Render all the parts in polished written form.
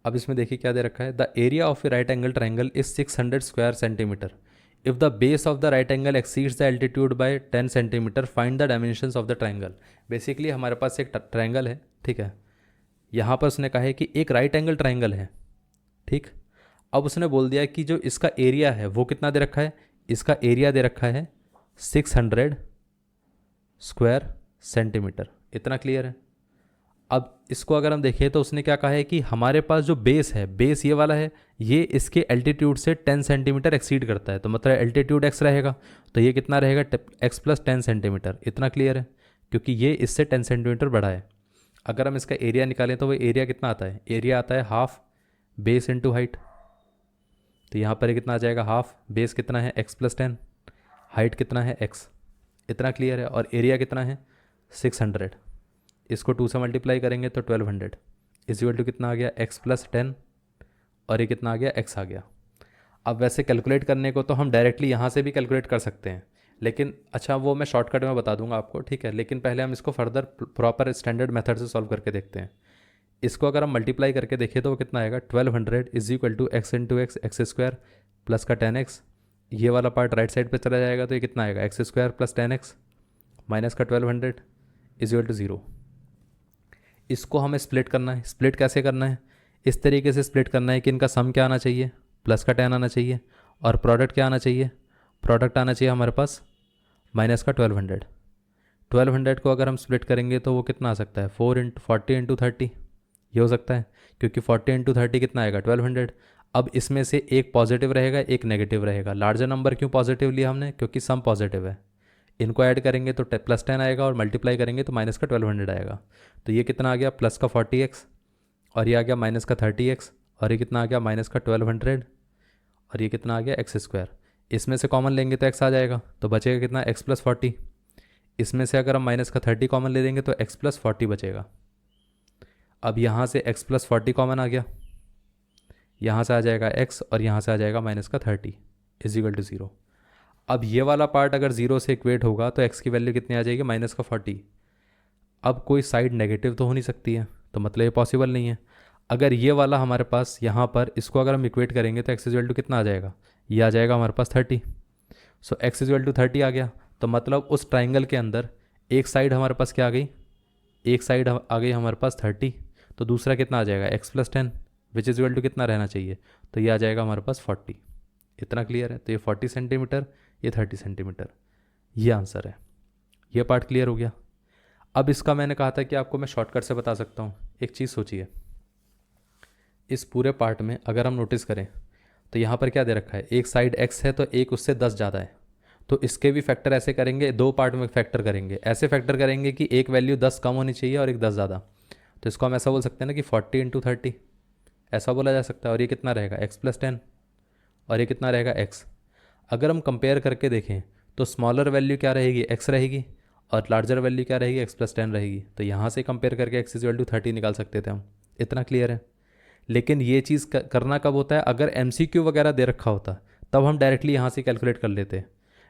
अब इसमें देखिए क्या दे रखा है, the area of a right angle triangle is 600 square centimetre. If the base of the right angle exceeds the altitude by 10 centimetre find the dimensions of the triangle. Basically हमारे पास एक ट्राइंगल है, ठीक है। यहाँ पर उसने कहा है कि एक राइट एंगल ट्राइंगल है, ठीक। अब उसने बोल दिया कि जो इसका एरिया है वो कितना दे रखा है, इसका एरिया दे रखा है 600 स्क्वायर सेंटीमीटर। इतना क्लियर है। अब इसको अगर हम देखें तो उसने क्या कहा है कि हमारे पास जो बेस है, बेस ये वाला है, ये इसके एल्टीट्यूड से 10 सेंटीमीटर एक्सीड करता है, तो मतलब एल्टीट्यूड एक्स रहेगा, तो ये कितना रहेगा, एक्स प्लस 10 सेंटीमीटर। इतना क्लियर है, क्योंकि ये इससे 10 सेंटीमीटर बड़ा है। अगर हम इसका एरिया निकालें तो वो एरिया कितना आता है, एरिया आता है हाफ बेस इंटू हाइट। तो यहाँ पर कितना आ जाएगा, हाफ बेस कितना है एक्स प्लस 10, हाइट कितना है एक्स। इतना क्लियर है। और एरिया कितना है 600, इसको 2 से मल्टीप्लाई करेंगे तो 1200 इक्वल टू कितना आ गया, एक्स प्लस 10, और ये कितना आ गया, एक्स आ गया। अब वैसे कैलकुलेट करने को तो हम डायरेक्टली यहाँ से भी कैलकुलेट कर सकते हैं, लेकिन अच्छा वो मैं शॉर्टकट में बता दूंगा आपको, ठीक है। लेकिन पहले हम इसको फर्दर प्रॉपर स्टैंडर्ड मेथड से सॉल्व करके देखते हैं। इसको अगर हम मल्टीप्लाई करके देखें तो वो कितना आएगा, 1200 is equal to x into x, x square plus का 10x। ये वाला पार्ट राइट साइड पे चला जाएगा तो ये कितना आएगा, x square plus 10x minus का 1200 इज इक्वल टू 0। इसको हमें स्प्लिट करना है। स्प्लिट कैसे करना है, इस तरीके से स्प्लिट करना है कि इनका सम क्या आना चाहिए, प्लस का 10 आना चाहिए, और प्रोडक्ट क्या आना चाहिए, प्रोडक्ट आना चाहिए हमारे पास माइनस का 1200। 1200 को अगर हम स्प्लिट करेंगे तो वो कितना आ सकता है, 40 इंटू 30 ये हो सकता है, क्योंकि 40 इंटू 30 कितना आएगा 1200। अब इसमें से एक पॉजिटिव रहेगा एक नेगेटिव रहेगा। लार्जर नंबर क्यों पॉजिटिव लिया हमने, क्योंकि सम पॉजिटिव है। इनको ऐड करेंगे तो प्लस 10 आएगा, और मल्टीप्लाई करेंगे तो माइनस का 1200 आएगा। तो ये कितना आ गया, प्लस का 40x, और ये आ गया माइनस का 30x, और ये कितना आ गया, माइनस का 1200, और ये कितना आ गया, एक्स स्क्वायर। इसमें से कॉमन लेंगे तो x आ जाएगा, तो बचेगा कितना, x प्लस 40। इसमें से अगर हम माइनस का 30 कॉमन ले लेंगे तो x प्लस 40 बचेगा। अब यहाँ से x प्लस 40 कॉमन आ गया, यहाँ से आ जाएगा x, और यहाँ से आ जाएगा माइनस का 30 इज इक्वल टू 0। अब ये वाला पार्ट अगर 0 से इक्वेट होगा तो x की वैल्यू कितनी आ जाएगी, माइनस का 40। अब कोई साइड नेगेटिव तो हो नहीं सकती है, तो मतलब ये पॉसिबल नहीं है। अगर ये वाला हमारे पास यहाँ पर इसको अगर हम इक्वेट करेंगे तो x इक्वल टू कितना आ जाएगा, ये आ जाएगा हमारे पास 30। सो x इक्वल टू 30 आ गया, तो मतलब उस ट्राइंगल के अंदर एक साइड हमारे पास क्या आ गई, एक साइड आ गई हमारे पास 30, तो दूसरा कितना आ जाएगा, x plus 10 which is equal to कितना रहना चाहिए, तो ये आ जाएगा हमारे पास 40। इतना क्लियर है। तो ये 40 सेंटीमीटर, ये 30 सेंटीमीटर, ये आंसर है। ये पार्ट क्लियर हो गया। अब इसका मैंने कहा था कि आपको मैं शॉर्टकट से बता सकता हूँ। एक चीज़ सोचिए, इस पूरे पार्ट में अगर हम नोटिस करें तो यहाँ पर क्या दे रखा है, एक साइड x है तो एक उससे 10 ज़्यादा है, तो इसके भी फैक्टर ऐसे करेंगे, दो पार्ट में फैक्टर करेंगे, ऐसे फैक्टर करेंगे कि एक वैल्यू 10 कम होनी चाहिए और एक 10 ज़्यादा। तो इसको हम ऐसा बोल सकते हैं ना कि 40 इंटू 30 ऐसा बोला जा सकता है। और ये कितना रहेगा, x प्लस 10, और ये कितना रहेगा x। अगर हम कंपेयर करके देखें तो स्मॉलर वैल्यू क्या रहेगी, x रहेगी, और लार्जर वैल्यू क्या रहेगी, x प्लस 10 रहेगी। तो यहाँ से कंपेयर करके x इक्वल टू 30 निकाल सकते थे हम। इतना क्लियर है। लेकिन ये चीज़ करना कब होता है, अगर MCQ वगैरह दे रखा होता तब हम डायरेक्टली यहाँ से कैलकुलेट कर लेते।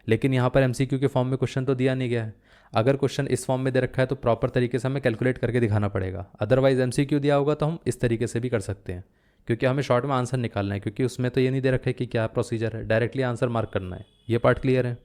लेकिन यहाँ पर MCQ के फॉर्म में क्वेश्चन तो दिया नहीं गया है। अगर क्वेश्चन इस फॉर्म में दे रखा है तो प्रॉपर तरीके से हमें कैलकुलेट करके दिखाना पड़ेगा। अदरवाइज MCQ दिया होगा तो हम इस तरीके से भी कर सकते हैं, क्योंकि हमें शॉर्ट में आंसर निकालना है, क्योंकि उसमें तो ये नहीं दे रखा है कि क्या प्रोसीजर है, डायरेक्टली आंसर मार्क करना है। ये पार्ट क्लियर है।